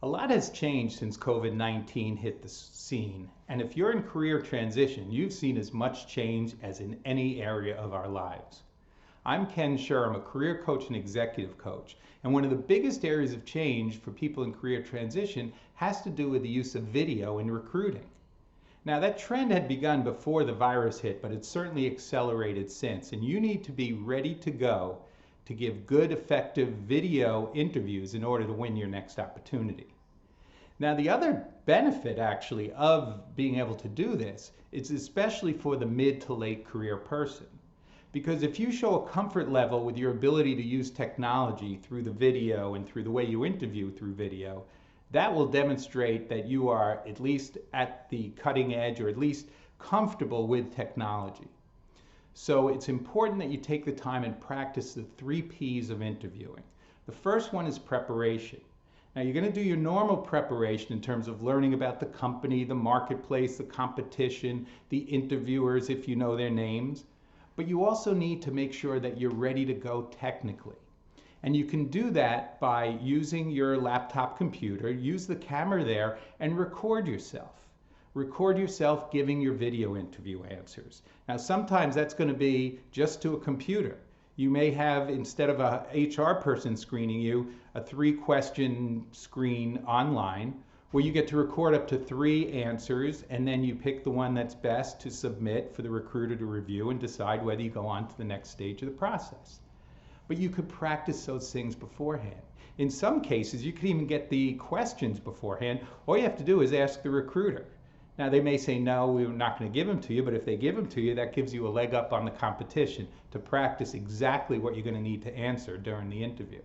A lot has changed since COVID-19 hit the scene, and if you're in career transition, you've seen as much change as in any area of our lives. I'm Ken Schur, I'm a career coach and executive coach, and one of the biggest areas of change for people in career transition has to do with the use of video in recruiting. Now, that trend had begun before the virus hit, but it's certainly accelerated since, and you need to be ready to go to give good, effective video interviews in order to win your next opportunity. Now, the other benefit actually of being able to do this is especially for the mid to late career person. Because if you show a comfort level with your ability to use technology through the video and through the way you interview through video, that will demonstrate that you are at least at the cutting edge or at least comfortable with technology. So it's important that you take the time and practice the 3 P's of interviewing. The first one is preparation. Now, you're going to do your normal preparation in terms of learning about the company, the marketplace, the competition, the interviewers if you know their names. But you also need to make sure that you're ready to go technically. And you can do that by using your laptop computer, use the camera there, and record yourself. Record yourself giving your video interview answers. Now, sometimes that's going to be just to a computer. You may have, instead of a HR person screening you, a 3-question screen online where you get to record up to 3 answers, and then you pick the one that's best to submit for the recruiter to review and decide whether you go on to the next stage of the process. But you could practice those things beforehand. In some cases, you could even get the questions beforehand. All you have to do is ask the recruiter. Now, they may say, no, we're not going to give them to you, but if they give them to you, that gives you a leg up on the competition to practice exactly what you're going to need to answer during the interview.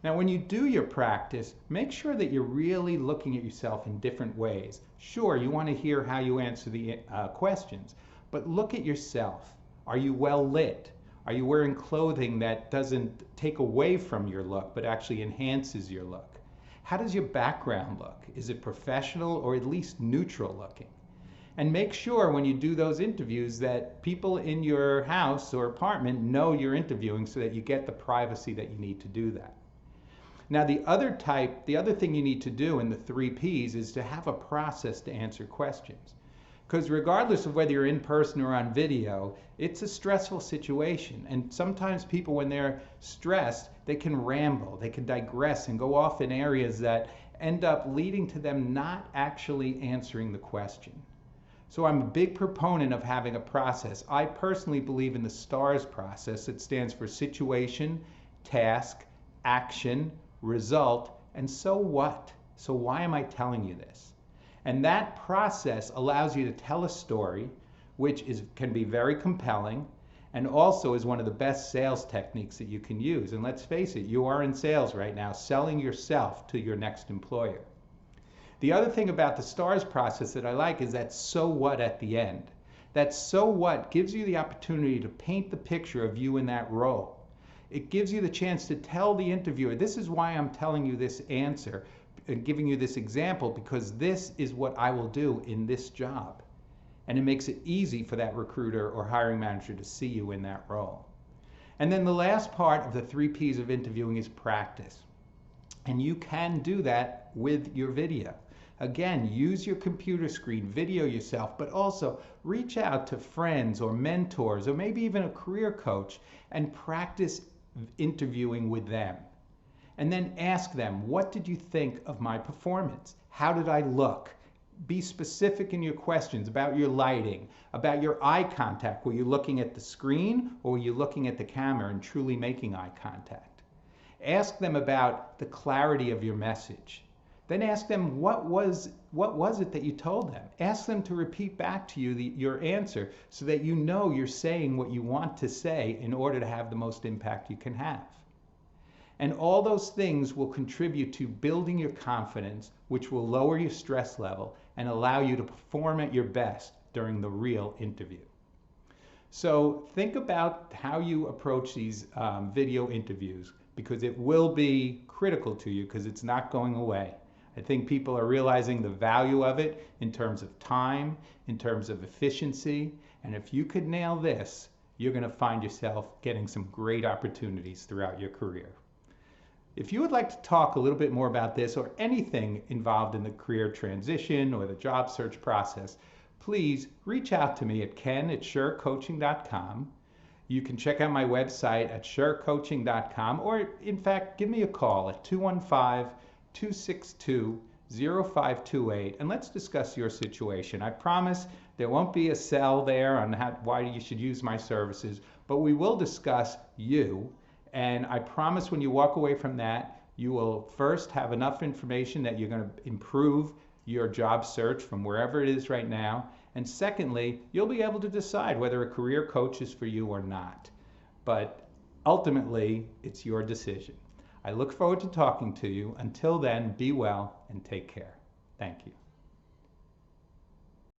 Now, when you do your practice, make sure that you're really looking at yourself in different ways. Sure, you want to hear how you answer the questions, but look at yourself. Are you well lit? Are you wearing clothing that doesn't take away from your look, but actually enhances your look? How does your background look? Is it professional or at least neutral looking? And make sure when you do those interviews that people in your house or apartment know you're interviewing so that you get the privacy that you need to do that. Now, the other thing you need to do in the 3 Ps is to have a process to answer questions. Because regardless of whether you're in person or on video, it's a stressful situation. And sometimes people, when they're stressed, they can ramble, they can digress and go off in areas that end up leading to them not actually answering the question. So I'm a big proponent of having a process. I personally believe in the STARS process. It stands for situation, task, action, result, and so what? So why am I telling you this? And that process allows you to tell a story, which can be very compelling, and also is one of the best sales techniques that you can use. And let's face it, you are in sales right now, selling yourself to your next employer. The other thing about the STARS process that I like is that so what at the end. That so what gives you the opportunity to paint the picture of you in that role. It gives you the chance to tell the interviewer, this is why I'm telling you this answer, and giving you this example, because this is what I will do in this job. And it makes it easy for that recruiter or hiring manager to see you in that role. And then the last part of the 3 Ps of interviewing is practice. And you can do that with your video. Again, use your computer screen, video yourself, but also reach out to friends or mentors or maybe even a career coach and practice interviewing with them. And then ask them, what did you think of my performance? How did I look? Be specific in your questions about your lighting, about your eye contact. Were you looking at the screen or were you looking at the camera and truly making eye contact? Ask them about the clarity of your message. Then ask them, what was it that you told them? Ask them to repeat back to you your answer so that you know you're saying what you want to say in order to have the most impact you can have. And all those things will contribute to building your confidence, which will lower your stress level and allow you to perform at your best during the real interview. So think about how you approach these video interviews, because it will be critical to you because it's not going away. I think people are realizing the value of it in terms of time, in terms of efficiency, and if you could nail this, you're going to find yourself getting some great opportunities throughout your career. If you would like to talk a little bit more about this or anything involved in the career transition or the job search process, please reach out to me at ken@surecoaching.com. You can check out my website at surecoaching.com, or in fact, give me a call at 215-262-0528 and let's discuss your situation. I promise there won't be a sell there on why you should use my services, but we will discuss you. And I promise when you walk away from that, you will first have enough information that you're going to improve your job search from wherever it is right now. And secondly, you'll be able to decide whether a career coach is for you or not. But ultimately, it's your decision. I look forward to talking to you. Until then, be well and take care. Thank you.